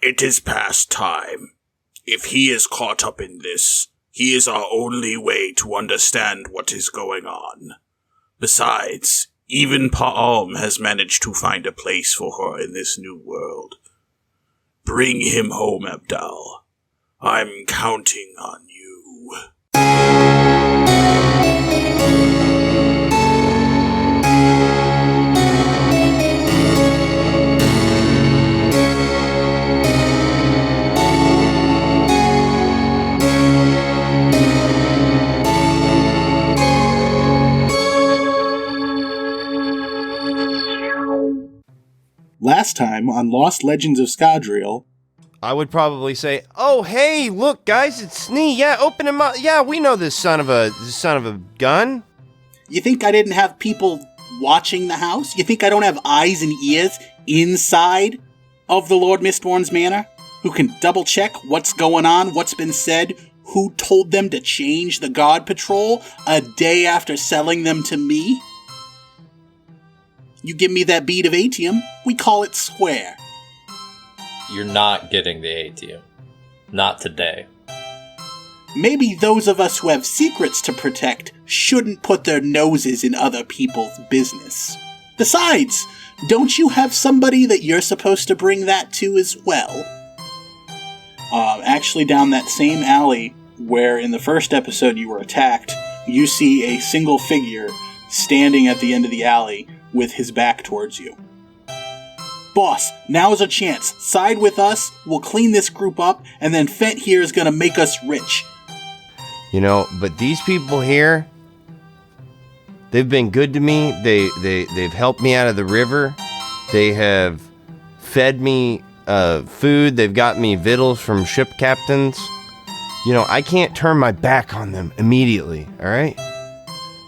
It is past time. If he is caught up in this, he is our only way to understand what is going on. Besides, even Pa'alm has managed to find a place for her in this new world. Bring him home, Abdal. I'm counting on you. Last time on Lost Legends of Scadrial, I would probably say, "Oh, hey, look, guys, it's Snee. Yeah, open him up. Yeah, we know this son of a gun." you think I didn't have people watching the house? You think I don't have eyes and ears inside of the Lord Mistborn's manor? Who can double check what's going on, what's been said, who told them to change the guard patrol a day after selling them to me? You give me that bead of atium, we call it square. You're not getting the atium. Not today. Maybe those of us who have secrets to protect shouldn't put their noses in other people's business. Besides, don't you have somebody that you're supposed to bring that to as well? Actually, down that same alley where in the first episode you were attacked, you see a single figure standing at the end of the alley with his back towards you. Boss, now's a chance. Side with us, we'll clean this group up, and then Fent here is gonna make us rich. You know, but these people here, they've been good to me. They've helped me out of the river. They have fed me food. They've got me victuals from ship captains. You know, I can't turn my back on them immediately, all right?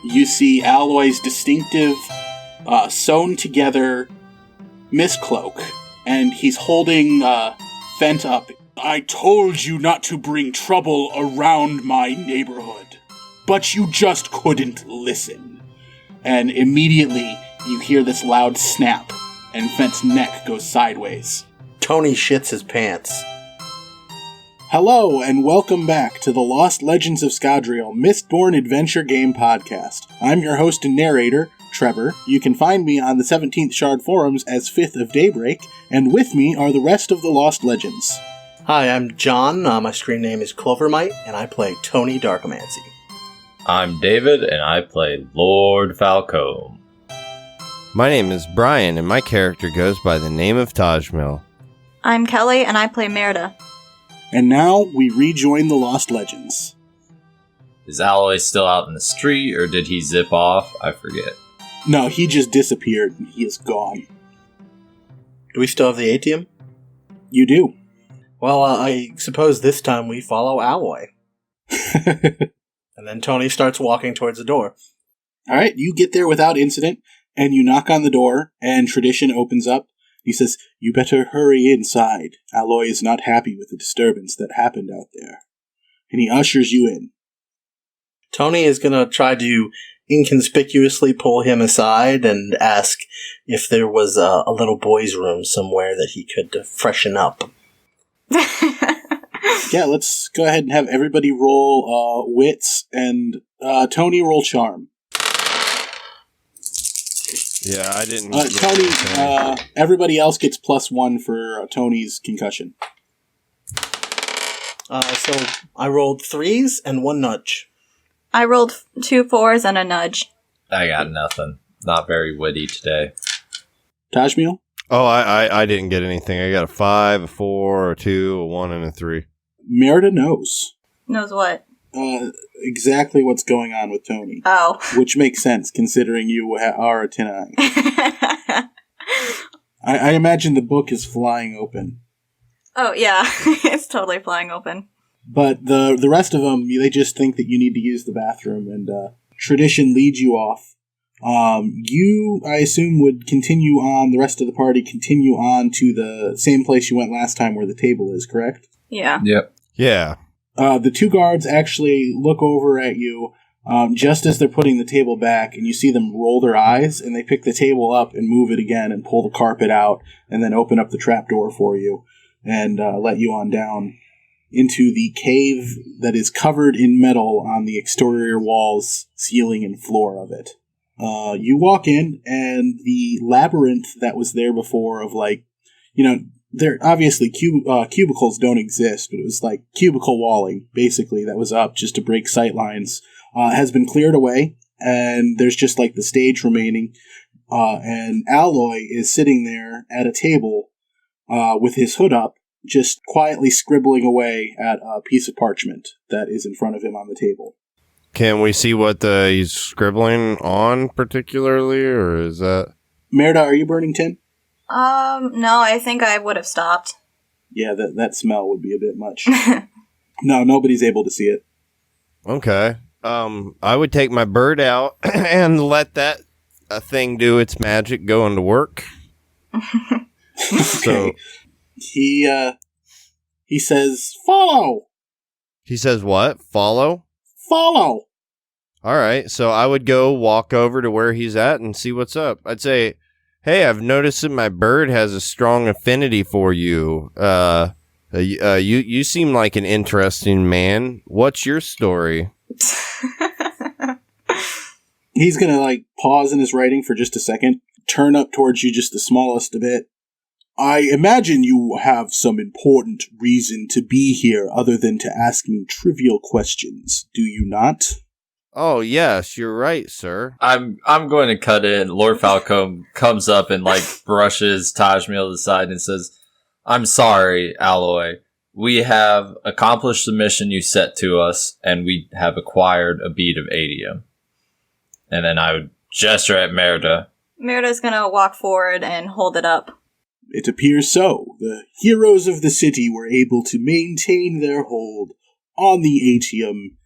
You see Alloy's distinctive, sewn together miscloak, and he's holding Fent up. I told you not to bring trouble around my neighborhood, but you just couldn't listen. And immediately you hear this loud snap, and Fent's neck goes sideways. Tony shits his pants. Hello, and welcome back to the Lost Legends of Scadrial Mistborn Adventure Game Podcast. I'm your host and narrator, Trevor. You can find me on the 17th Shard forums as 5th of Daybreak, and with me are the rest of the Lost Legends. Hi, I'm John. My screen name is Clovermite, and I play Tony Darkomancy. I'm David, and I play Lord Falcom. My name is Brian, and my character goes by the name of Tajmil. I'm Kelly, and I play Merda. And now we rejoin the Lost Legends. Is Alloy still out in the street, or did he zip off? I forget. No, he just disappeared, and he is gone. Do we still have the atium? You do. Well, I suppose this time we follow Alloy. And then Tony starts walking towards the door. Alright, you get there without incident, and you knock on the door, and Tradition opens up. He says, "You better hurry inside. Alloy is not happy with the disturbance that happened out there." And he ushers you in. Tony is going to try to inconspicuously pull him aside and ask if there was a little boy's room somewhere that he could freshen up. Yeah, let's go ahead and have everybody roll wits, and Tony roll charm. Yeah, I didn't. Tony, everybody else gets +1 for Tony's concussion. So I rolled 3s and 1 nudge. I rolled 2 4s and a nudge. I got nothing. Not very witty today. Tajmil? Oh, I didn't get anything. I got a 5, a 4, a 2, a 1, and a 3. Merida knows. Knows what? Exactly what's going on with Tony. Oh. Which makes sense, considering you are a Tenai. I imagine the book is flying open. Oh, yeah. It's totally flying open. But the rest of them, they just think that you need to use the bathroom, and Tradition leads you off. You, I assume, would continue on, the rest of the party continue on to the same place you went last time where the table is, correct? Yeah. Yep. Yeah. The 2 guards actually look over at you just as they're putting the table back, and you see them roll their eyes, and they pick the table up and move it again and pull the carpet out and then open up the trapdoor for you. and let you on down into the cave that is covered in metal on the exterior walls, ceiling, and floor of it. You walk in, and the labyrinth that was there before of, like, you know, there obviously cubicles don't exist, but it was like cubicle walling, basically, that was up just to break sight lines, has been cleared away, and there's just like the stage remaining, and Alloy is sitting there at a table with his hood up, just quietly scribbling away at a piece of parchment that is in front of him on the table. Can we see what he's scribbling on particularly, or is that... Merda, are you burning tin? No, I think I would have stopped. Yeah, that smell would be a bit much. No, nobody's able to see it. Okay. I would take my bird out and let that thing do its magic, go into work. Okay. So He says, "Follow!" he says what? Follow? Follow! All right. So I would go walk over to where he's at and see what's up. I'd say, hey, I've noticed that my bird has a strong affinity for you. You seem like an interesting man. What's your story? He's gonna, like, pause in his writing for just a second, turn up towards you just the smallest a bit. I imagine you have some important reason to be here other than to ask me trivial questions, do you not? Oh, yes, you're right, sir. I'm going to cut in. Lord Falcom comes up and like brushes Tajmil to the side and says, "I'm sorry, Alloy. We have accomplished the mission you set to us, and we have acquired a bead of atium." And then I would gesture at Merda. Merida's gonna walk forward and hold it up. It appears so. The heroes of the city were able to maintain their hold on the atium,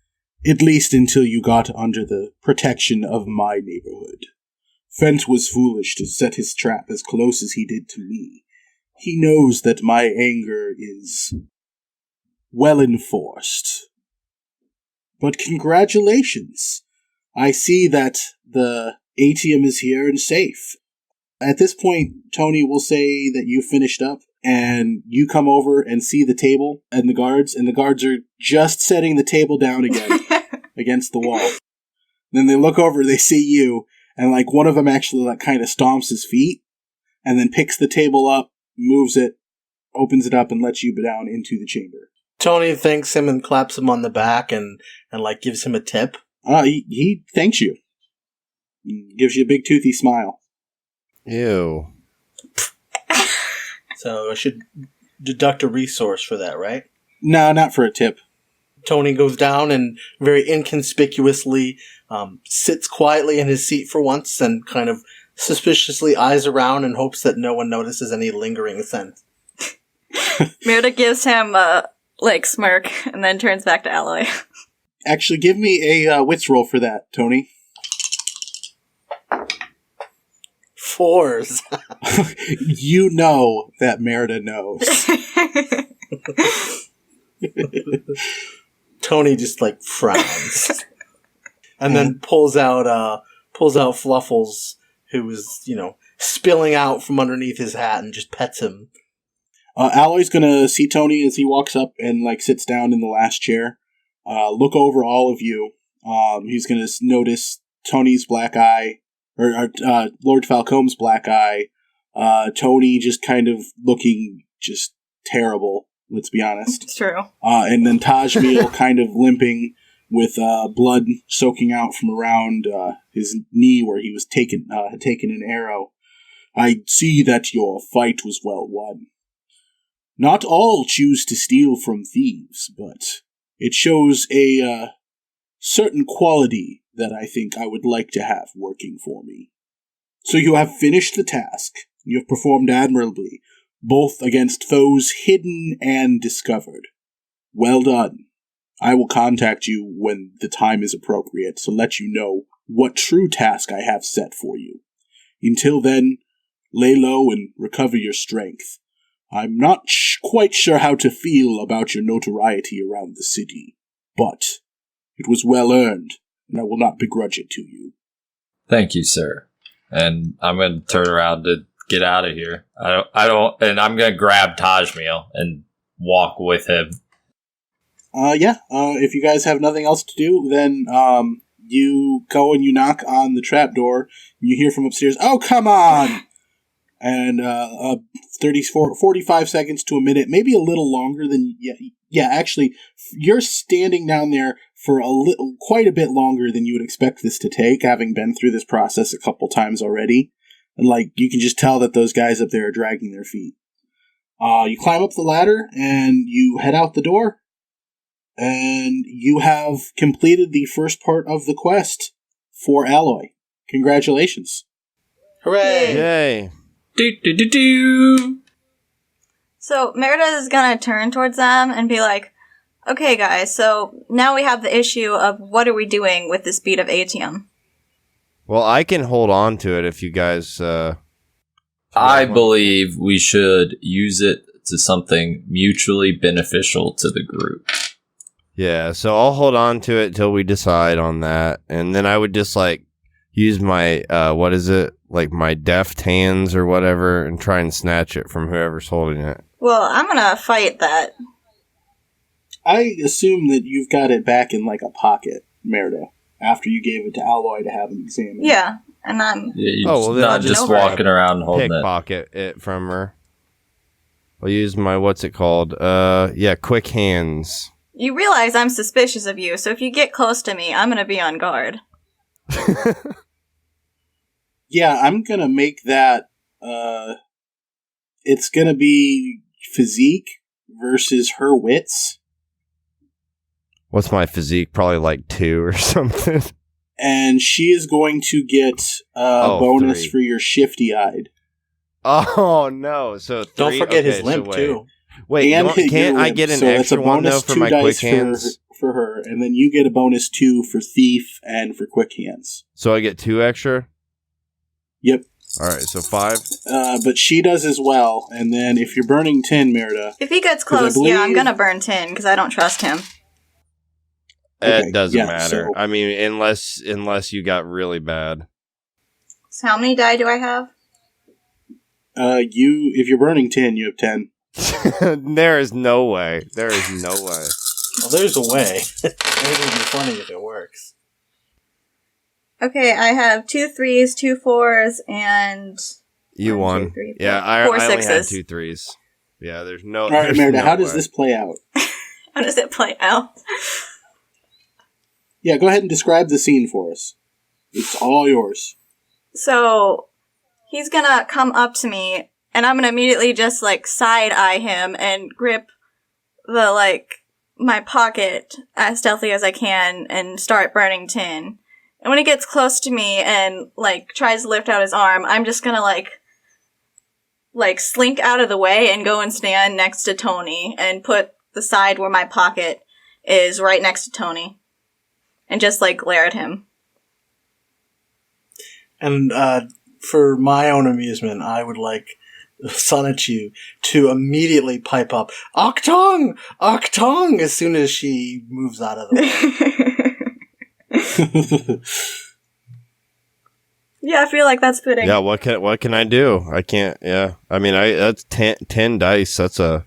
at least until you got under the protection of my neighborhood. Fent was foolish to set his trap as close as he did to me. He knows that my anger is well enforced. But congratulations! I see that the atium is here and safe. At this point, Tony will say that you finished up, and you come over and see the table and the guards are just setting the table down again against the wall. Then they look over, they see you, and like one of them actually like kind of stomps his feet, and then picks the table up, moves it, opens it up, and lets you down into the chamber. Tony thanks him and claps him on the back and like gives him a tip. He thanks you. Gives you a big toothy smile. Ew. So I should deduct a resource for that, right? No, not for a tip. Tony goes down and very inconspicuously sits quietly in his seat for once and kind of suspiciously eyes around and hopes that no one notices any lingering scent. Merda gives him a smirk and then turns back to Alloy. Actually, give me a wits roll for that, Tony. 4s. You know that Merida knows. Tony just frowns. And then pulls out Fluffles, who is, spilling out from underneath his hat, and just pets him. Alloy's gonna see Tony as he walks up and sits down in the last chair. Look over all of you. He's gonna notice Tony's black eye, or Lord Falcom's black eye. Tony just kind of looking just terrible. Let's be honest. It's true. And then Tajmil kind of limping with blood soaking out from around his knee where he was had taken an arrow. I see that your fight was well won. Not all choose to steal from thieves, but it shows a certain quality that I think I would like to have working for me. So you have finished the task. You have performed admirably, both against foes hidden and discovered. Well done. I will contact you when the time is appropriate to let you know what true task I have set for you. Until then, lay low and recover your strength. I'm not quite sure how to feel about your notoriety around the city, but it was well earned, and I will not begrudge it to you. Thank you, sir. And I'm going to turn around to get out of here. I don't, and I'm gonna grab Tajmil and walk with him. If you guys have nothing else to do, then you go and you knock on the trapdoor, and you hear from upstairs, "Oh, come on!" And 45 seconds to a minute, maybe a little longer than... Yeah, actually, you're standing down there for quite a bit longer than you would expect this to take, having been through this process a couple times already. And, you can just tell that those guys up there are dragging their feet. You climb up the ladder, and you head out the door. And you have completed the first part of the quest for Alloy. Congratulations. Hooray! Yay. Do. So Merida is gonna turn towards them and be like, okay guys, so now we have the issue of what are we doing with this bead of atium? Well, I can hold on to it if you guys... I believe we should use it to something mutually beneficial to the group. Yeah, so I'll hold on to it till we decide on that. And then I would just, use my, my deft hands or whatever and try and snatch it from whoever's holding it. Well, I'm gonna fight that. I assume that you've got it back in, a pocket, Merida, after you gave it to Alloy to have him examine. Yeah, and I'm... Yeah, then not I'll just walking around holding it. Pickpocket it from her. I'll use my, quick hands. You realize I'm suspicious of you, so if you get close to me, I'm gonna be on guard. Yeah, I'm gonna make that, it's gonna be physique versus her wits. What's my physique? Probably 2 or something. And she is going to get a bonus 3. for your shifty-eyed. Oh, no. So 3. Don't forget his limp, too. Wait, And can't I get an extra one, though, for my quick hands? For her, and then you get a bonus 2 for thief and for quick hands. So I get 2 extra? Yep. All right, so 5. But she does as well, and then if you're burning tin, Merida... If he gets close, I'm gonna burn tin, because I don't trust him. Okay, it doesn't So, matter. I mean, unless you got really bad. So how many die do I have? if you're burning tin, you have 10. There is no way. There is no way. Well, there's a way. It would be funny if it works. Okay, I have 2 3s, 2 4s, and... You 1, won. 2, 3, 4. Yeah, I 4 only had 6s. 2 3s. Yeah, there's no... All right, there's Merida, no how does way. this play out? How does it play out? Yeah, go ahead and describe the scene for us. It's all yours. So, he's gonna come up to me, and I'm gonna immediately just, side-eye him and grip the, my pocket as stealthy as I can and start burning tin. And when he gets close to me and, tries to lift out his arm, I'm just gonna, slink out of the way and go and stand next to Tony and put the side where my pocket is right next to Tony. And just, glare at him. And, For my own amusement, I would like Sonichu to immediately pipe up, Octong! Octong! As soon as she moves out of the way. Yeah, I feel like that's fitting. Yeah, what can I do? I can't. Yeah, I mean, that's 10 dice. That's a.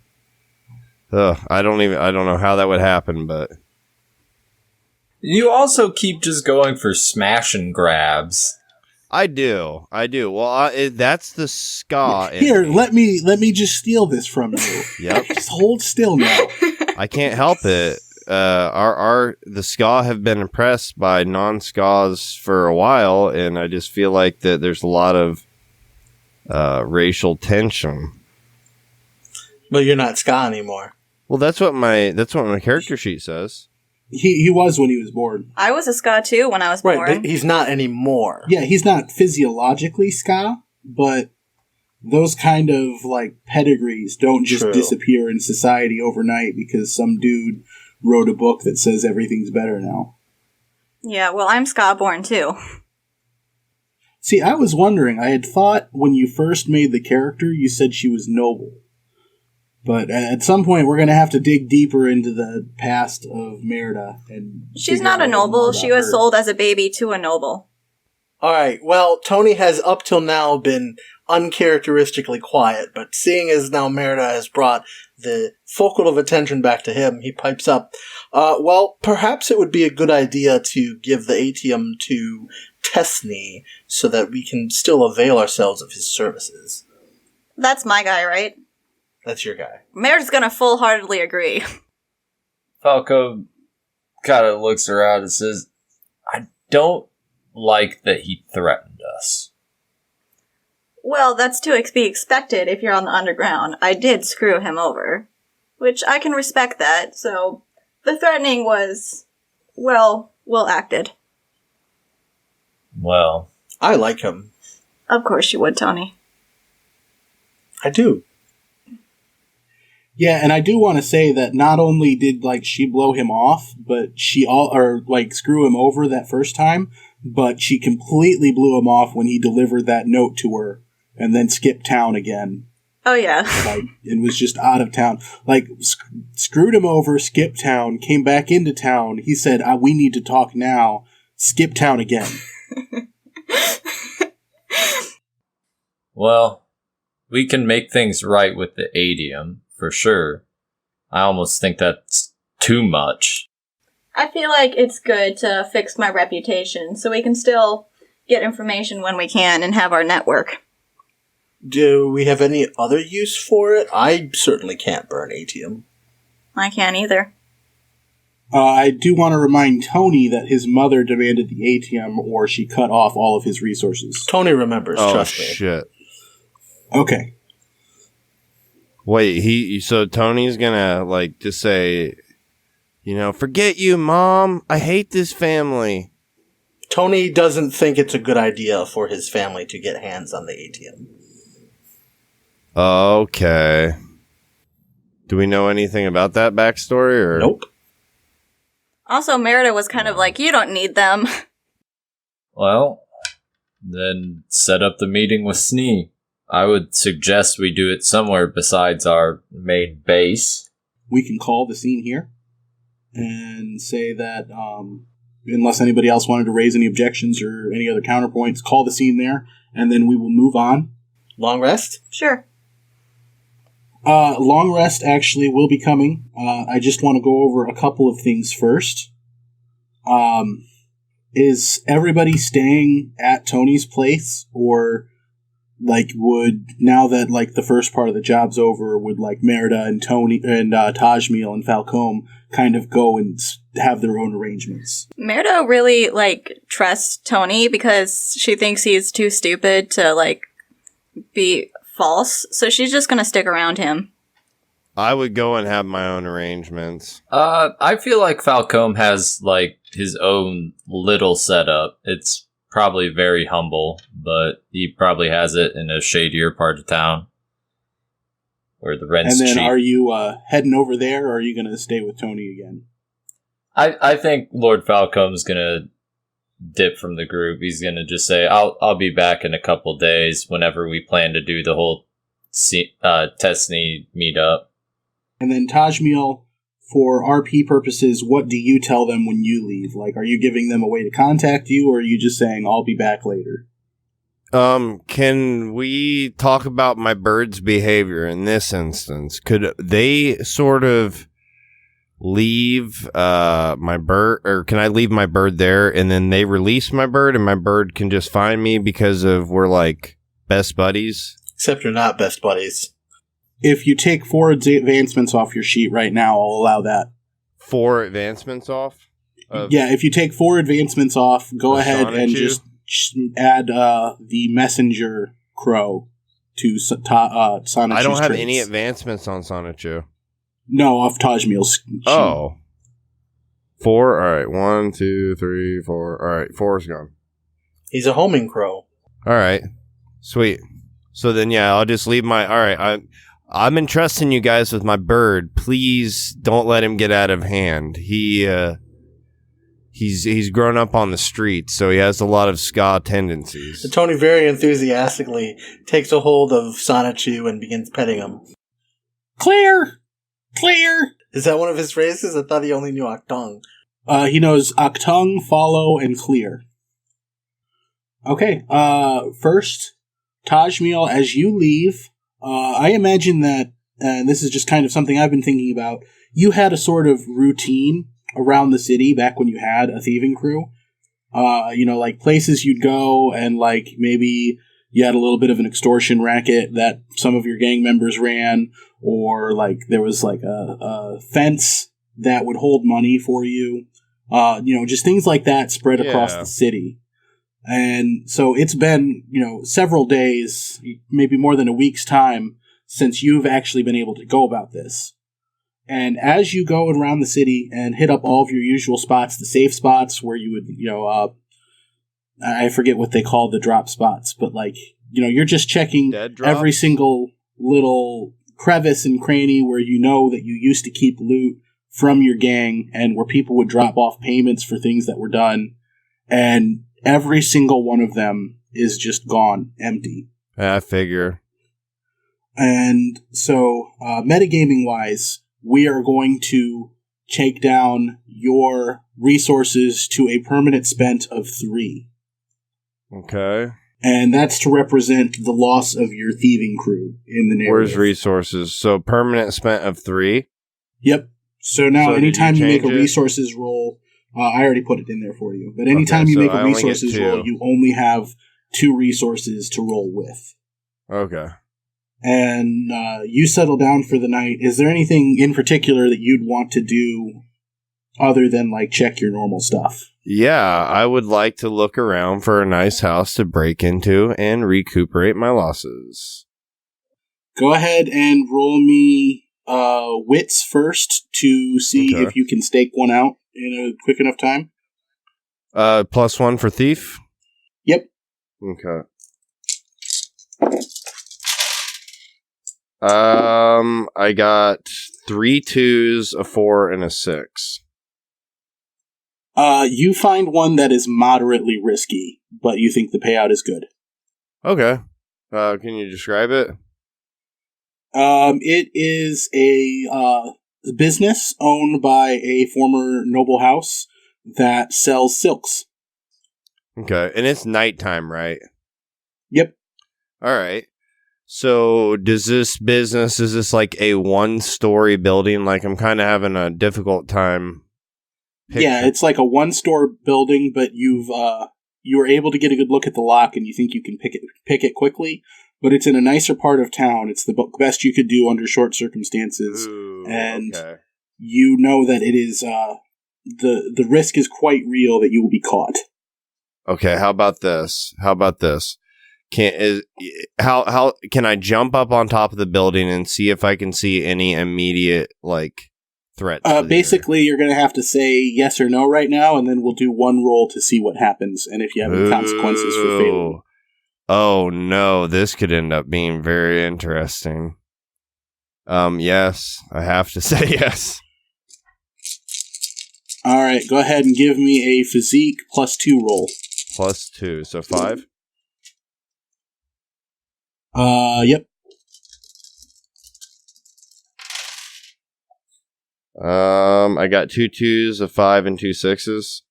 I don't know how that would happen, but you also keep just going for smash and grabs. I do. Well, that's the ska. Here, let me just steal this from you. Yep. Just hold still now. I can't help it. The ska have been impressed by non-skas for a while, and I just feel like that there's a lot of racial tension. But you're not ska anymore. Well, that's what my character sheet says. He was when he was born. I was a ska too when I was born. Right, but he's not anymore. Yeah, he's not physiologically ska, but those kind of pedigrees don't just disappear in society overnight because some dude wrote a book that says everything's better now. Yeah, well, I'm ska born too. See, I was wondering, I had thought when you first made the character, you said she was noble. But at some point, we're going to have to dig deeper into the past of Merida. And she's not a noble. She was sold as a baby to a noble. Alright, well, Tony has up till now been uncharacteristically quiet, but seeing as now Merida has brought the focal of attention back to him, he pipes up, well, perhaps it would be a good idea to give the atium to Tesney so that we can still avail ourselves of his services. That's my guy, right? That's your guy. Merida's gonna full-heartedly agree. Falco kind of looks around and says, I don't like that he threatened us. Well, that's to be expected if you're on the underground. I did screw him over. Which I can respect that, so the threatening was, well acted. Well, I like him. Of course you would, Tony. I do. Yeah, and I do want to say that not only did she blow him off, but screw him over that first time, but she completely blew him off when he delivered that note to her and then skipped town again. Oh yeah. And was just out of town. Screwed him over, skipped town, came back into town. He said, "We need to talk now." Skip town again. Well, we can make things right with the atium, for sure. I almost think that's too much. I feel like it's good to fix my reputation so we can still get information when we can and have our network. Do we have any other use for it? I certainly can't burn atium. I can't either. I do want to remind Tony that his mother demanded the atium or she cut off all of his resources. Tony remembers, trust me. Oh, shit. Okay. Wait, so Tony's gonna, just say, forget you, Mom. I hate this family. Tony doesn't think it's a good idea for his family to get hands on the atium. Okay. Do we know anything about that backstory, or? Nope. Also, Merida was kind of like, you don't need them. Well, then set up the meeting with Snee. I would suggest we do it somewhere besides our main base. We can call the scene here and say that, unless anybody else wanted to raise any objections or any other counterpoints, call the scene there, and then we will move on. Long rest? Sure. Long rest actually will be coming. I just want to go over a couple of things first. Is everybody staying at Tony's place, or would, now that the first part of the job's over, would Merida and Tony and Tajmil and Falcom kind of go and have their own arrangements? Merida really trusts Tony because she thinks he's too stupid to be false, so she's just gonna stick around him. I would go and have my own arrangements. I feel like Falcom has his own little setup. It's probably very humble, but he probably has it in a shadier part of town where the rent's cheap. And then are you heading over there, or are you going to stay with Tony again? I think Lord Falcom's going to dip from the group. He's going to just say, I'll be back in a couple days whenever we plan to do the whole Tesney meetup. And then Tajmil, for RP purposes, what do you tell them when you leave? Are you giving them a way to contact you, or are you just saying, I'll be back later? Can we talk about my bird's behavior in this instance? Could they sort of leave my bird, or can I leave my bird there and then they release my bird and my bird can just find me because we're best buddies? Except you're not best buddies. If you take 4 advancements off your sheet right now, I'll allow that. 4 advancements off? Yeah, if you take 4 advancements off, go ahead and just add the messenger crow to Sonichu. I don't have any advancements on Sonichu. No, off Tajmil's sheet. Oh. 4? Alright, 1, 2, 3, 4. Alright, 4's gone. He's a homing crow. Alright, sweet. So then, yeah, I'll just leave my... Alright, I'm entrusting you guys with my bird. Please don't let him get out of hand. He's grown up on the street, so he has a lot of ska tendencies. So Tony very enthusiastically takes a hold of Sonichu and begins petting him. Clear! Clear! Is that one of his phrases? I thought he only knew Octung. He knows Octung, follow, and clear. Okay. First, Tajmil, as you leave, I imagine that, and this is just kind of something I've been thinking about, you had a sort of routine around the city back when you had a thieving crew. Like places you'd go, and like maybe you had a little bit of an extortion racket that some of your gang members ran, or like there was like a fence that would hold money for you. Just things like that spread across the city. And so it's been, several days, maybe more than a week's time since you've actually been able to go about this. And as you go around the city and hit up all of your usual spots, the safe spots where you would, I forget what they call the drop spots, but like, you're just checking every single little crevice and cranny where you know that you used to keep loot from your gang and where people would drop off payments for things that were done. And every single one of them is just gone, empty. I figure. And so, metagaming-wise, we are going to take down your resources to a permanent spent of 3. Okay. And that's to represent the loss of your thieving crew in the narrative. Where's resources? So permanent spent of 3? Yep. So now anytime you make a resources roll, I already put it in there for you, but anytime you make a resources roll, you only have 2 resources to roll with. Okay. And you settle down for the night. Is there anything in particular that you'd want to do other than like check your normal stuff? Yeah, I would like to look around for a nice house to break into and recuperate my losses. Go ahead and roll me wits first to see if you can stake one out in a quick enough time. +1 for thief? Yep. Okay. I got 3 2s, a 4, and a 6. You find one that is moderately risky, but you think the payout is good. Okay. Can you describe it? It is a business owned by a former noble house that sells silks. Okay, and it's nighttime, right? Yep. All right. So, is this like a 1-story building? Like, I'm kind of having a difficult time. Yeah, it's like a 1-store building, but you were able to get a good look at the lock, and you think you can pick it quickly. But it's in a nicer part of town. It's the best you could do under short circumstances, and you know that it is the risk is quite real that you will be caught. Okay, how about this? How can I jump up on top of the building and see if I can see any immediate threat? Basically, you're going to have to say yes or no right now, and then we'll do one roll to see what happens and if you have any consequences for failing. Oh no, this could end up being very interesting. Yes, I have to say yes. All right, go ahead and give me a physique +2 roll. +2, so 5. Yep. I got 2 2s, a 5, and 2 6s.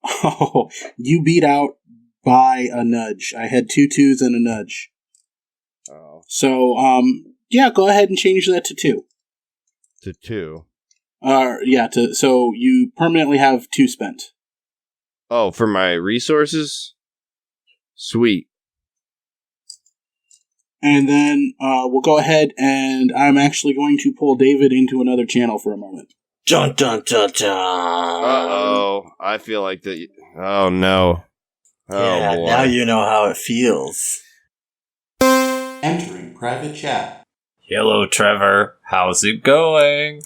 Oh, you beat out by a nudge. I had 2 2s and a nudge. Oh. So, yeah, go ahead and change that to 2. To 2? So you permanently have 2 spent. Oh, for my resources? Sweet. And then we'll go ahead and I'm actually going to pull David into another channel for a moment. Dun dun dun dun. Uh-oh. I feel like that. Oh, no. Oh, yeah, boy. now you know how it feels. Entering private chat. Hello, Trevor. How's it going?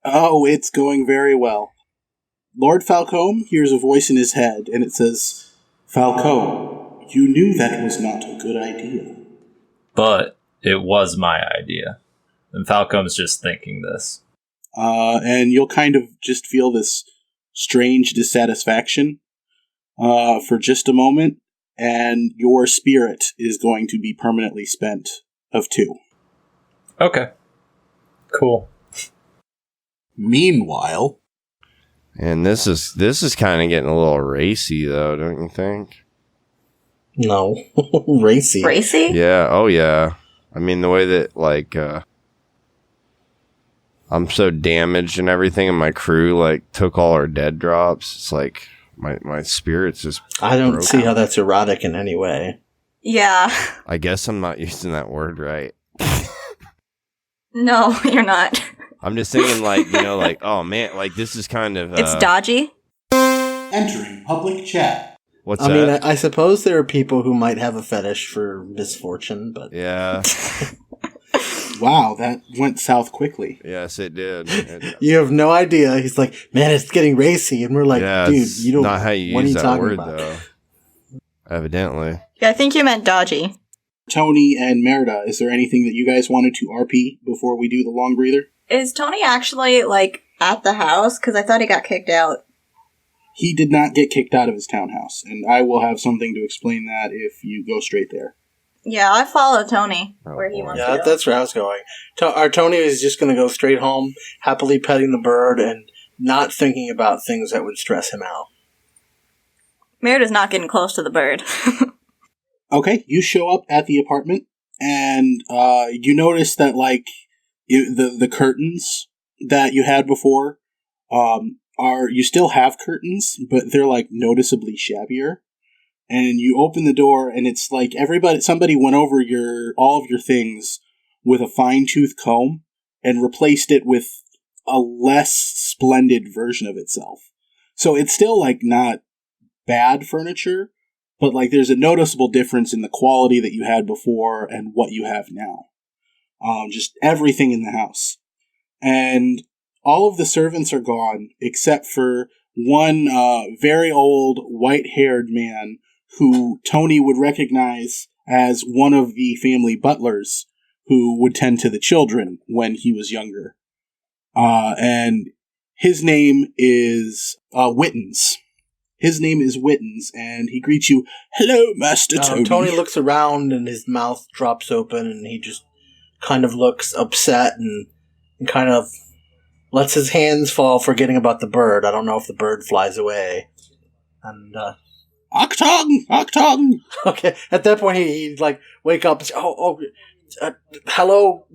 Oh, it's going very well. Lord Falcom hears a voice in his head, and it says, Falcom, you knew that was not a good idea. But it was my idea. And Falcom's just thinking this. And you'll kind of just feel this strange dissatisfaction for just a moment, and your spirit is going to be permanently spent of 2. Okay. Cool. Meanwhile... And this is kind of getting a little racy, though, don't you think? No. Racy. Racy? Yeah, oh yeah. I mean, the way that, like, I'm so damaged and everything, and my crew, like, took all our dead drops. It's like, my spirit's just I don't broken. see how that's erotic in any way. Yeah. I guess I'm not using that word right. No, you're not. I'm just thinking, like, you know, like, oh man, like, this is kind of... It's dodgy. Entering public chat. What's I that? mean, I suppose there are people who might have a fetish for misfortune, but... Yeah. Wow, that went south quickly. Yes, it did. You have no idea. He's like, man, it's getting racy. And we're like, Yeah, dude, it's you don't... not how you what use are you that talking word, about? though. Evidently. Yeah, I think you meant dodgy. Tony and Merda, is there anything that you guys wanted to RP before we do the long breather? Is Tony actually, like, at the house? Because I thought he got kicked out. He did not get kicked out of his townhouse, and I will have something to explain that if you go straight there. Yeah, I follow Tony where he boy. wants Yeah, to go. that's where I was going. Our Tony is just going to go straight home, happily petting the bird, and not thinking about things that would stress him out. Merida's not getting close to the bird. Okay, you show up at the apartment, and you notice that, like, the curtains that you had before you still have curtains, but they're, like, noticeably shabbier. And you open the door, and it's like somebody went over all of your things with a fine-tooth comb and replaced it with a less splendid version of itself. So it's still, like, not bad furniture, but, like, there's a noticeable difference in the quality that you had before and what you have now. Just everything in the house. And all of the servants are gone, except for one very old, white-haired man who Tony would recognize as one of the family butlers who would tend to the children when he was younger. And his name is Wittens. His name is Wittens, and he greets you, "Hello, Master Tony." Tony looks around, and his mouth drops open, and he just kind of looks upset and kind of lets his hands fall, forgetting about the bird. I don't know if the bird flies away. And, Octong! okay, at that point, he like, wake up and say, hello,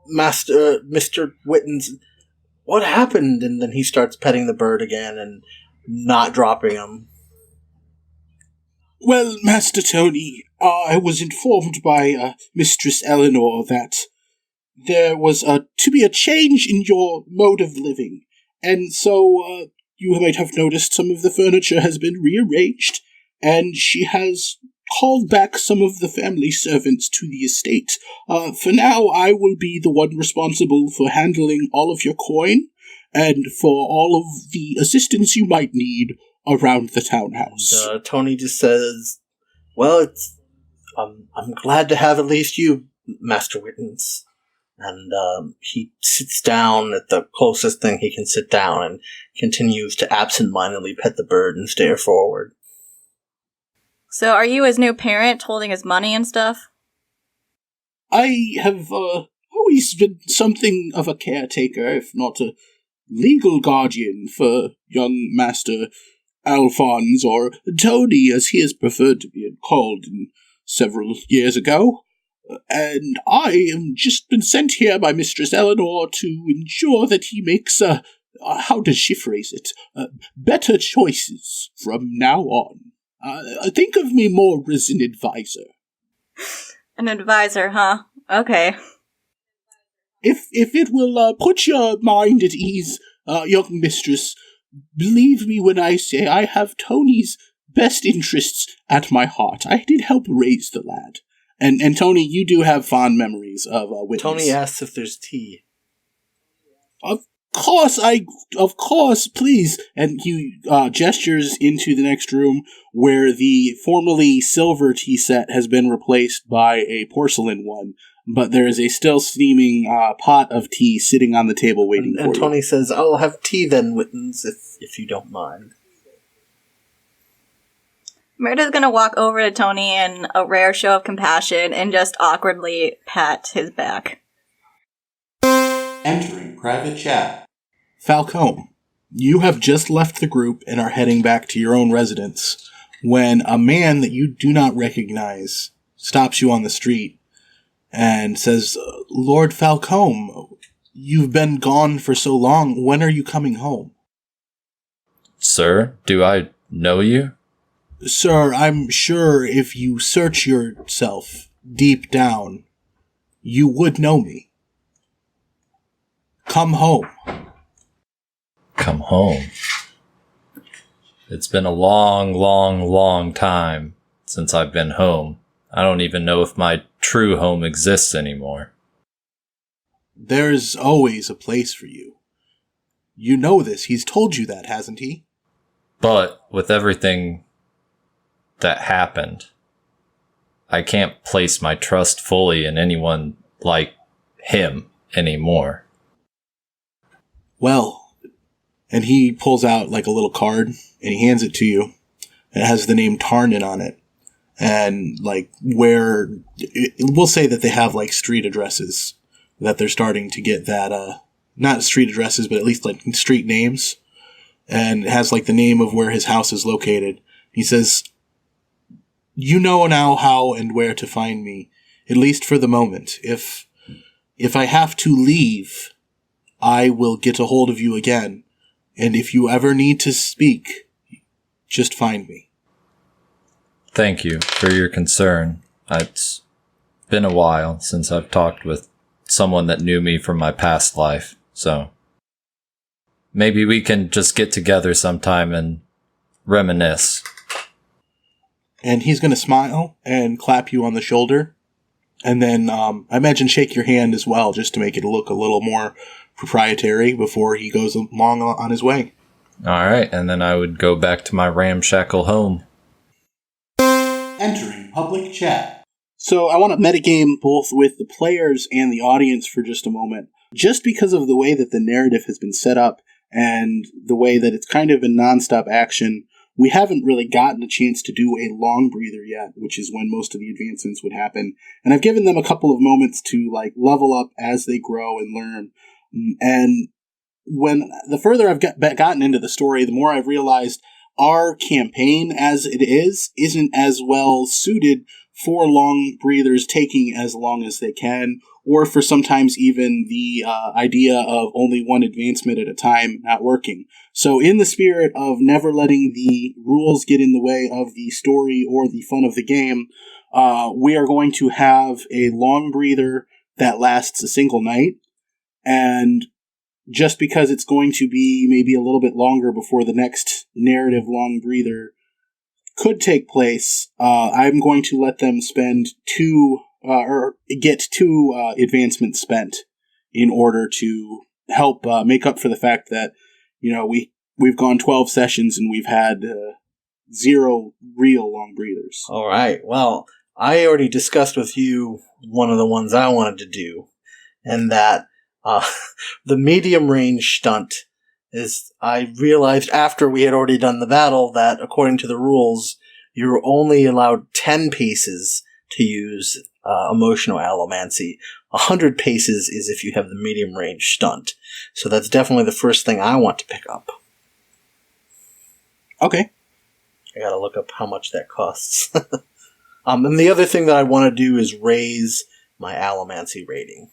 Master, Mr. Wittens. What happened? And then he starts petting the bird again and not dropping him. Well, Master Tony, I was informed by Mistress Eleanor that there was to be a change in your mode of living, and so you might have noticed some of the furniture has been rearranged, and she has called back some of the family servants to the estate. For now, I will be the one responsible for handling all of your coin, and for all of the assistance you might need around the townhouse. And, Tony just says, well, I'm glad to have at least you, Master Wittens. And he sits down at the closest thing he can sit down and continues to absentmindedly pet the bird and stare forward. So are you his new parent holding his money and stuff? I have always been something of a caretaker, if not a legal guardian for young Master Alphonse, or Tony, as he is preferred to be called several years ago. And I am just been sent here by Mistress Eleanor to ensure that he makes, how does she phrase it? Better choices from now on. Think of me more as an advisor. An advisor, huh? Okay. If it will put your mind at ease, young mistress, believe me when I say I have Tony's best interests at my heart. I did help raise the lad. And Tony, you do have fond memories of Wittens. Tony asks if there's tea. Of course, please. And he gestures into the next room where the formerly silver tea set has been replaced by a porcelain one. But there is a still steaming pot of tea sitting on the table waiting for you. And Tony says, I'll have tea then, Wittens, if you don't mind. Merida's gonna walk over to Tony in a rare show of compassion and just awkwardly pat his back. Entering private chat. Falcom, you have just left the group and are heading back to your own residence. when a man that you do not recognize stops you on the street and says, Lord Falcom, you've been gone for so long. When are you coming home? Sir, do I know you? Sir, I'm sure if you search yourself deep down, you would know me. Come home. Come home. It's been a long, long, long time since I've been home. I don't even know if my true home exists anymore. There's always a place for you. You know this. He's told you that, hasn't he? But with everything that happened, I can't place my trust fully in anyone like him anymore. Well, and he pulls out like a little card and he hands it to you. It has the name Tarnin on it. And like we'll say that they have like street addresses that they're starting to get that, not street addresses, but at least like street names. And it has like the name of where his house is located. He says, you know now how and where to find me, at least for the moment. If I have to leave, I will get a hold of you again. And if you ever need to speak, just find me. Thank you for your concern. It's been a while since I've talked with someone that knew me from my past life, so maybe we can just get together sometime and reminisce. And he's going to smile and clap you on the shoulder. And then I imagine shake your hand as well, just to make it look a little more proprietary before he goes along on his way. All right, and then I would go back to my ramshackle home. Entering public chat. So I want to metagame both with the players and the audience for just a moment. Just because of the way that the narrative has been set up and the way that it's kind of in nonstop action, we haven't really gotten a chance to do a long breather yet, which is when most of the advancements would happen. And I've given them a couple of moments to like level up as they grow and learn. And when the further I've gotten into the story, the more I've realized our campaign as it isn't as well suited for long breathers taking as long as they can, or for sometimes even the idea of only one advancement at a time not working. So in the spirit of never letting the rules get in the way of the story or the fun of the game, we are going to have a long breather that lasts a single night. And just because it's going to be maybe a little bit longer before the next narrative long breather could take place, I'm going to let them spend get two advancements spent in order to help make up for the fact that, you know, we've gone 12 sessions and we've had 0 real long breathers. All right. Well, I already discussed with you one of the ones I wanted to do, and that the medium range stunt is, I realized after we had already done the battle that according to the rules, you're only allowed 10 paces to use emotional allomancy. 100 paces is if you have the medium range stunt. So that's definitely the first thing I want to pick up. Okay. I gotta look up how much that costs. And the other thing that I want to do is raise my allomancy rating.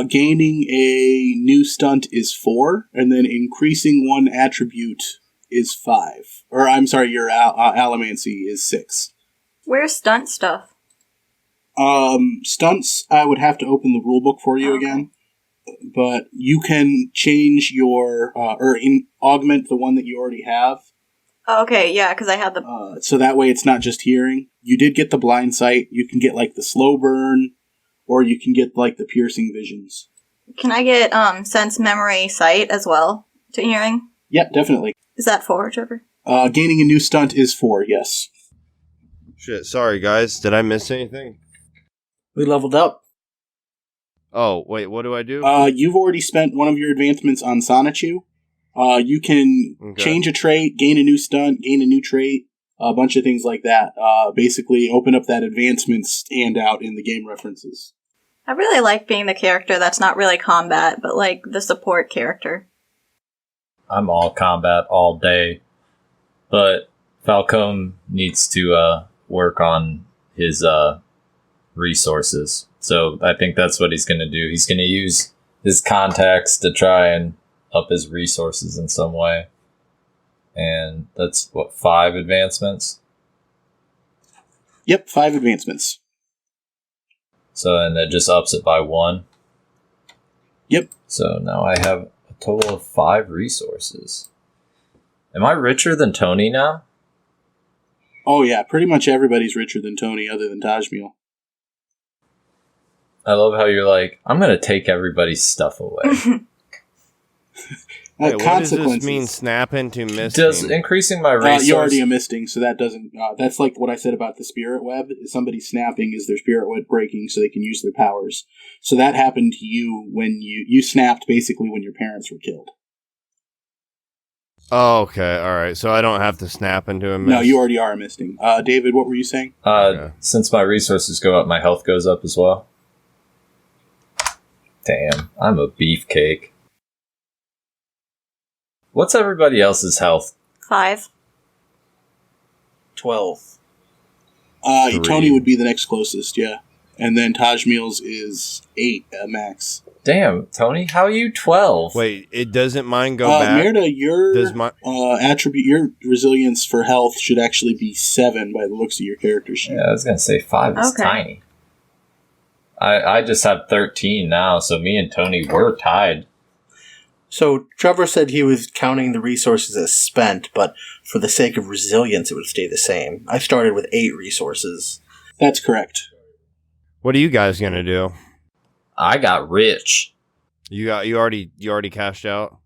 Gaining a new stunt is 4, and then increasing one attribute is 5. Or, I'm sorry, your allomancy is 6. Where's stunt stuff? Stunts, I would have to open the rulebook for you again. But you can change your, augment the one that you already have. Oh, okay, yeah, because I had the... so that way it's not just hearing. You did get the blind sight. You can get, like, the slow burn, or you can get, like, the piercing visions. Can I get, sense, memory, sight as well to hearing? Yep, definitely. Is that 4, Trevor? Gaining a new stunt is 4, yes. Shit, sorry guys. Did I miss anything? We leveled up. Oh, wait, what do I do? You've already spent one of your advancements on Sonichu. You can change a trait, gain a new stunt, gain a new trait, a bunch of things like that. Basically, open up that advancements handout in the game references. I really like being the character that's not really combat, but like the support character. I'm all combat all day. But Falcom needs to work on his resources. So I think that's what he's going to do. He's going to use his contacts to try and up his resources in some way. And that's, 5 advancements? Yep, 5 advancements. So, and that just ups it by 1? Yep. So now I have a total of 5 resources. Am I richer than Tony now? Oh yeah, pretty much everybody's richer than Tony other than Tajmil. I love how you're like, I'm going to take everybody's stuff away. Wait, what does Consequences. this mean, snap into misting? Does increasing my resources... You're already a misting, so that doesn't... that's like what I said about the spirit web. Somebody snapping is their spirit web breaking so they can use their powers. So that happened to you when you snapped basically when your parents were killed. Oh, okay, alright. So I don't have to snap into a mist? No, you already are a misting. David, what were you saying? Okay. Since my resources go up, my health goes up as well. Damn, I'm a beefcake. What's everybody else's health? 5. 12. Tony would be the next closest, yeah. And then Tajmil's is 8 at max. Damn, Tony, how are you 12? Wait, it doesn't mine go back? Merda, your Does my attribute, your resilience for health should actually be 7 by the looks of your character sheet. Yeah, I was going to say 5 is Okay. tiny. I just have 13 now, so me and Tony were tied. So Trevor said he was counting the resources as spent, but for the sake of resilience, it would stay the same. I started with 8 resources. That's correct. What are you guys gonna do? I got rich. You already cashed out?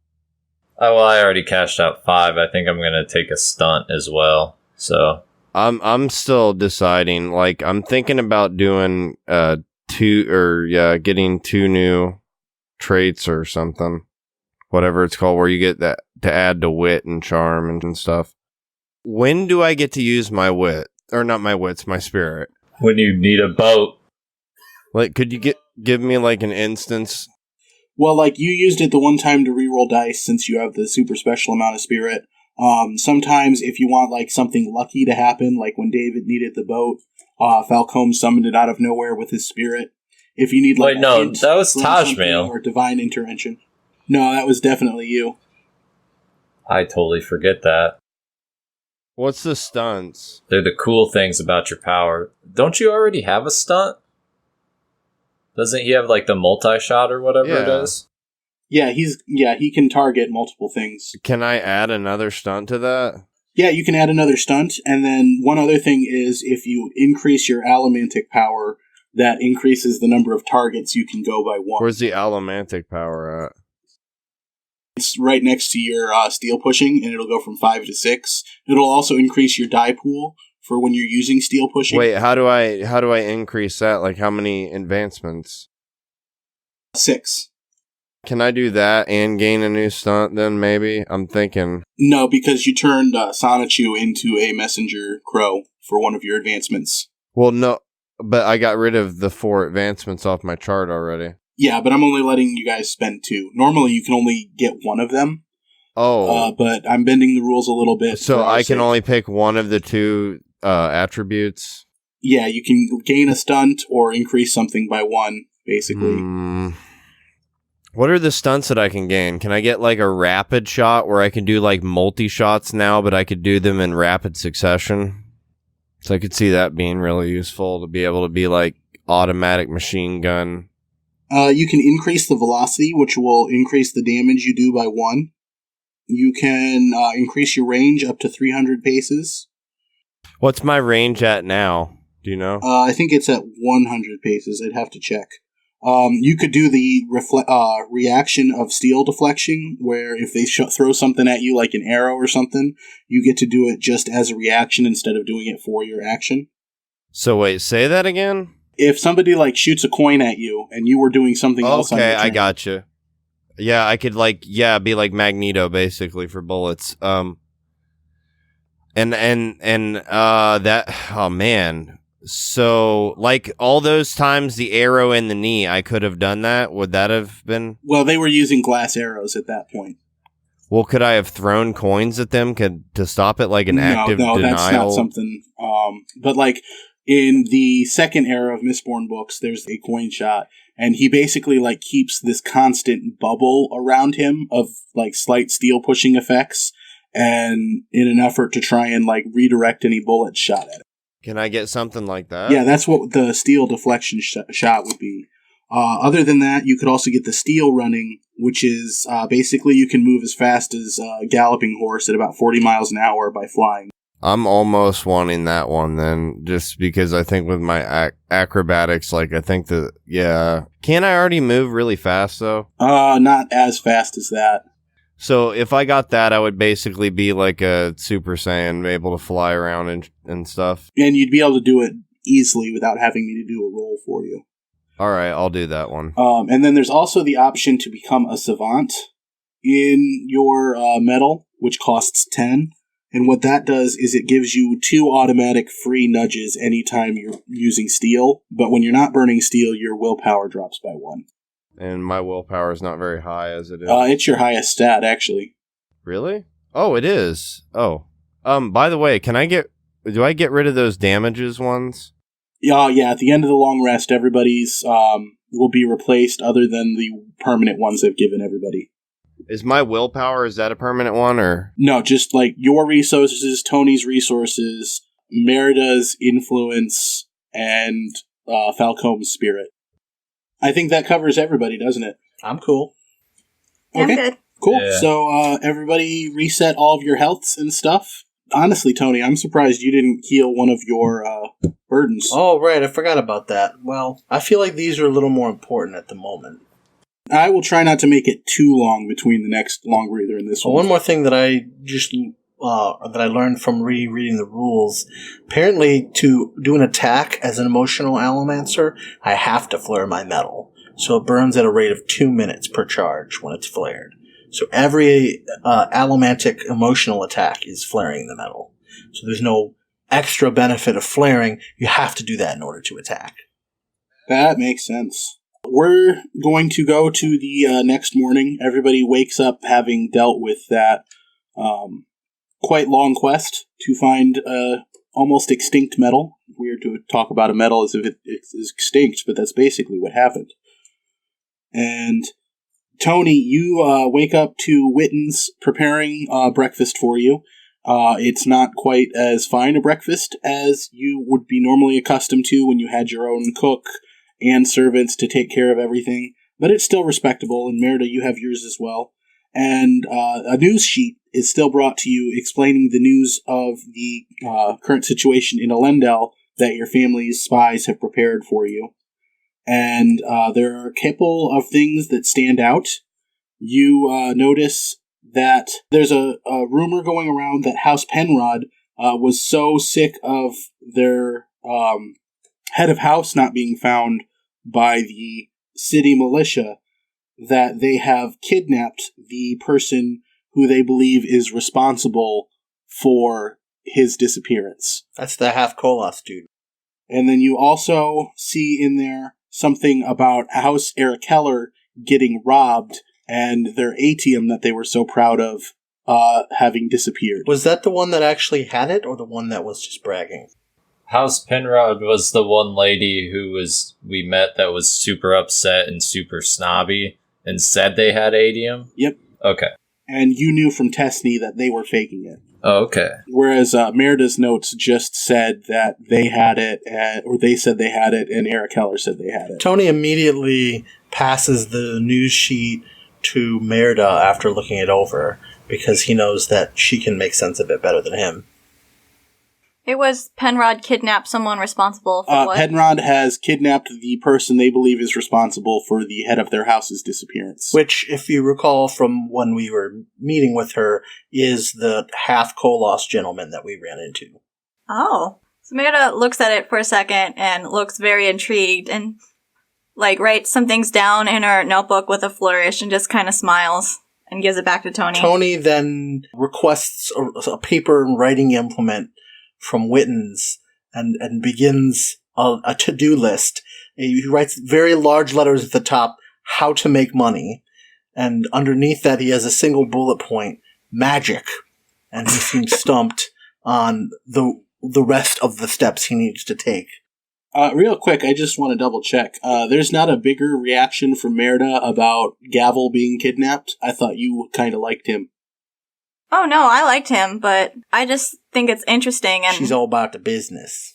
Oh, well, I already cashed out 5. I think I'm going to take a stunt as well. So I'm still deciding. Like, I'm thinking about doing getting 2 new traits or something. Whatever it's called, where you get that to add to wit and charm and stuff. When do I get to use my wit? Or not my wits, my spirit? when you need a boat. Like, could you give me like an instance? Well, like, you used it the one time to reroll dice since you have the super special amount of spirit. Sometimes if you want, like, something lucky to happen, like when David needed the boat, Falcom summoned it out of nowhere with his spirit. If you need, like, Wait, no, that was Tajmil. or divine intervention. No, that was definitely you. I totally forget that. What's the stunts? They're the cool things about your power. Don't you already have a stunt? Doesn't he have, like, the multi-shot or whatever it is? Yeah, he can target multiple things. Can I add another stunt to that? Yeah, you can add another stunt, and then one other thing is if you increase your allomantic power, that increases the number of targets you can go by 1. Where's the allomantic power at? It's right next to your steel pushing, and it'll go from 5 to 6. It'll also increase your die pool for when you're using steel pushing. Wait, how do I increase that? Like, how many advancements? 6. Can I do that and gain a new stunt then, maybe? I'm thinking. No, because you turned Sonichu into a messenger crow for one of your advancements. Well, no, but I got rid of the 4 advancements off my chart already. Yeah, but I'm only letting you guys spend 2. Normally, you can only get one of them. Oh. But I'm bending the rules a little bit. So I can only pick one of the 2 attributes? Yeah, you can gain a stunt or increase something by 1, basically. What are the stunts that I can gain? Can I get like a rapid shot where I can do like multi-shots now, but I could do them in rapid succession? So I could see that being really useful to be able to be like automatic machine gun. You can increase the velocity, which will increase the damage you do by 1. You can increase your range up to 300 paces. What's my range at now? Do you know? I think it's at 100 paces. I'd have to check. You could do the reaction of steel deflection, where if they throw something at you like an arrow or something, you get to do it just as a reaction instead of doing it for your action. So wait, say that again? If somebody like shoots a coin at you and you were doing something else on your turn, I got you. Yeah, I could be like Magneto basically for bullets. Oh man. So like all those times the arrow in the knee, I could have done that. Would that have been? Well, they were using glass arrows at that point. Well, could I have thrown coins at them to stop it, like an active no, denial? that's not something. But like in the second era of Mistborn books, there's a coin shot, and he basically like keeps this constant bubble around him of like slight steel pushing effects, and in an effort to try and like redirect any bullets shot at him. Can I get something like that? Yeah, that's what the steel deflection shot would be. Other than that, you could also get the steel running, which is basically you can move as fast as a galloping horse at about 40 miles an hour by flying. I'm almost wanting that one then, just because I think with my acrobatics, like I think Can I already move really fast though? Not as fast as that. So if I got that, I would basically be like a Super Saiyan, able to fly around and stuff. And you'd be able to do it easily without having me to do a roll for you. All right, I'll do that one. And then there's also the option to become a savant in your medal, which costs 10. And what that does is it gives you 2 automatic free nudges anytime you're using steel. But when you're not burning steel, your willpower drops by 1. And my willpower is not very high as it is. It's your highest stat, actually. Really? Oh, it is. Oh. By the way, do I get rid of those damages ones? Yeah, at the end of the long rest, everybody's will be replaced other than the permanent ones they've given everybody. Is my willpower, is that a permanent one, or? No, just like your resources, Tony's resources, Merida's influence, and Falcom's spirit. I think that covers everybody, doesn't it? I'm cool. Yeah, Okay. I'm good. Cool. Yeah. So everybody reset all of your healths and stuff. Honestly, Tony, I'm surprised you didn't heal one of your burdens. Oh, right, I forgot about that. Well, I feel like these are a little more important at the moment. I will try not to make it too long between the next long breather and this Well, one. one more thing that I just that I learned from rereading the rules. Apparently, to do an attack as an emotional allomancer, I have to flare my metal. So it burns at a rate of 2 minutes per charge when it's flared. So every allomantic emotional attack is flaring the metal. So there's no extra benefit of flaring. You have to do that in order to attack. That makes sense. We're going to go to the next morning. Everybody wakes up having dealt with that quite long quest to find almost extinct metal. Weird to talk about a metal as if it is extinct, but that's basically what happened. And Tony, you wake up to Witten's preparing breakfast for you. It's not quite as fine a breakfast as you would be normally accustomed to when you had your own cook and servants to take care of everything, but it's still respectable, and Merida, you have yours as well. And a news sheet is still brought to you explaining the news of the current situation in Elendel that your family's spies have prepared for you. And there are a couple of things that stand out. You notice that there's a rumor going around that House Penrod was so sick of their head of house not being found by the city militia that they have kidnapped the person who they believe is responsible for his disappearance. That's the half Kolos dude. And then you also see in there something about House Keller getting robbed and their atium that they were so proud of having disappeared. Was that the one that actually had it, or the one that was just bragging? House Penrod was the one lady we met that was super upset and super snobby and said they had atium? Yep. Okay. And you knew from Tessney that they were faking it. Oh, okay. Whereas Merida's notes just said that they had it, or they said they had it, and Eric Keller said they had it. Tony immediately passes the news sheet to Merida after looking it over, because he knows that she can make sense of it better than him. It was Penrod kidnapped someone responsible for what? Penrod has kidnapped the person they believe is responsible for the head of their house's disappearance. Which, if you recall from when we were meeting with her, is the half Kolos gentleman that we ran into. Oh. So Merida looks at it for a second and looks very intrigued and, writes some things down in her notebook with a flourish and just kind of smiles and gives it back to Tony. Tony then requests a paper and writing implement from Witten's and begins a to-do list. He writes very large letters at the top, how to make money, And underneath that, he has a single bullet point, magic. And he seems stumped on the rest of the steps he needs to take. Real quick, I just want to double check. There's not a bigger reaction from Merda about Gavel being kidnapped. I thought you kind of liked him. Oh no, I liked him, but I just think it's interesting and... She's all about the business.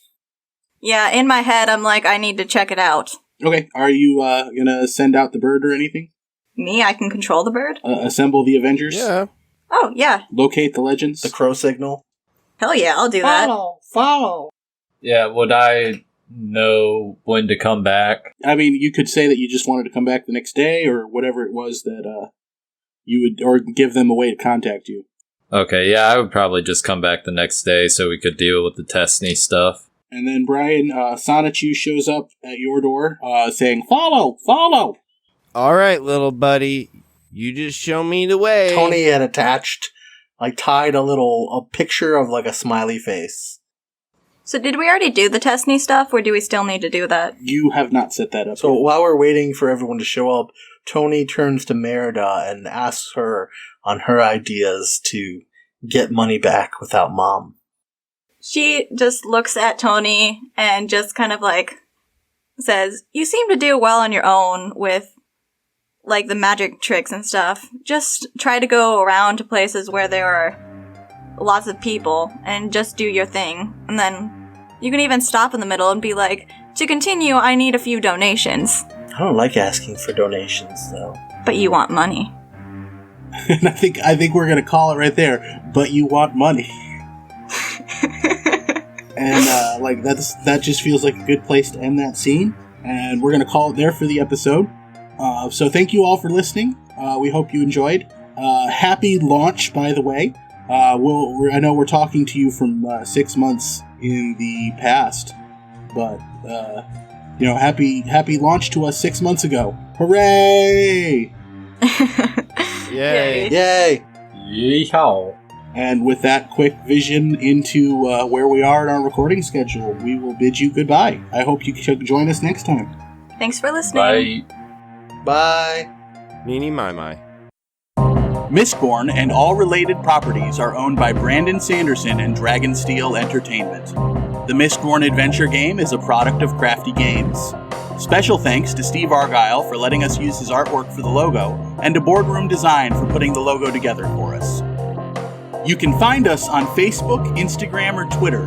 Yeah, in my head, I'm like, I need to check it out. Okay, are you gonna send out the bird or anything? Me? I can control the bird? Assemble the Avengers? Yeah. Oh, yeah. Locate the legends? The crow signal? Hell yeah, I'll do that. Follow! Yeah, would I know when to come back? I mean, you could say that you just wanted to come back the next day, or whatever it was that you would, or give them a way to contact you. Okay, yeah, I would probably just come back the next day so we could deal with the Testney stuff. And then Brian, Sonichu shows up at your door, saying, "Follow! Follow!" All right, little buddy. You just show me the way. Tony had attached, tied a picture of a smiley face. So did we already do the Testney stuff, or do we still need to do that? You have not set that up. So yet. while we're waiting for everyone to show up, Tony turns to Merida and asks her on her ideas to get money back without Mom. She just looks at Tony and just kind of says, "You seem to do well on your own with the magic tricks and stuff. Just try to go around to places where there are lots of people and just do your thing. And then you can even stop in the middle and be like, to continue, I need a few donations." I don't like asking for donations, though. But you want money. And I think we're gonna call it right there. But you want money. And that just feels like a good place to end that scene. And we're gonna call it there for the episode. So thank you all for listening. We hope you enjoyed. Happy launch, by the way. I know we're talking to you from 6 months in the past, but happy launch to us 6 months ago. Hooray! Yay. Yay! Yeehaw. And with that quick vision into where we are in our recording schedule, we will bid you goodbye. I hope you can join us next time. Thanks for listening. Bye. Bye! Meanie my. Mistborn and all related properties are owned by Brandon Sanderson and Dragonsteel Entertainment. The Mistborn adventure game is a product of Crafty Games. Special thanks to Steve Argyle for letting us use his artwork for the logo, and to Boardroom Design for putting the logo together for us. You can find us on Facebook, Instagram, or Twitter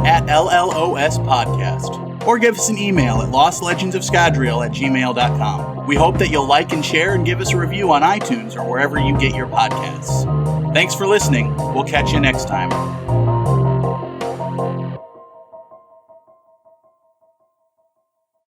at LLOS Podcast, or give us an email at lostlegendsofscadrial@gmail.com. We hope that you'll like and share and give us a review on iTunes or wherever you get your podcasts. Thanks for listening. We'll catch you next time.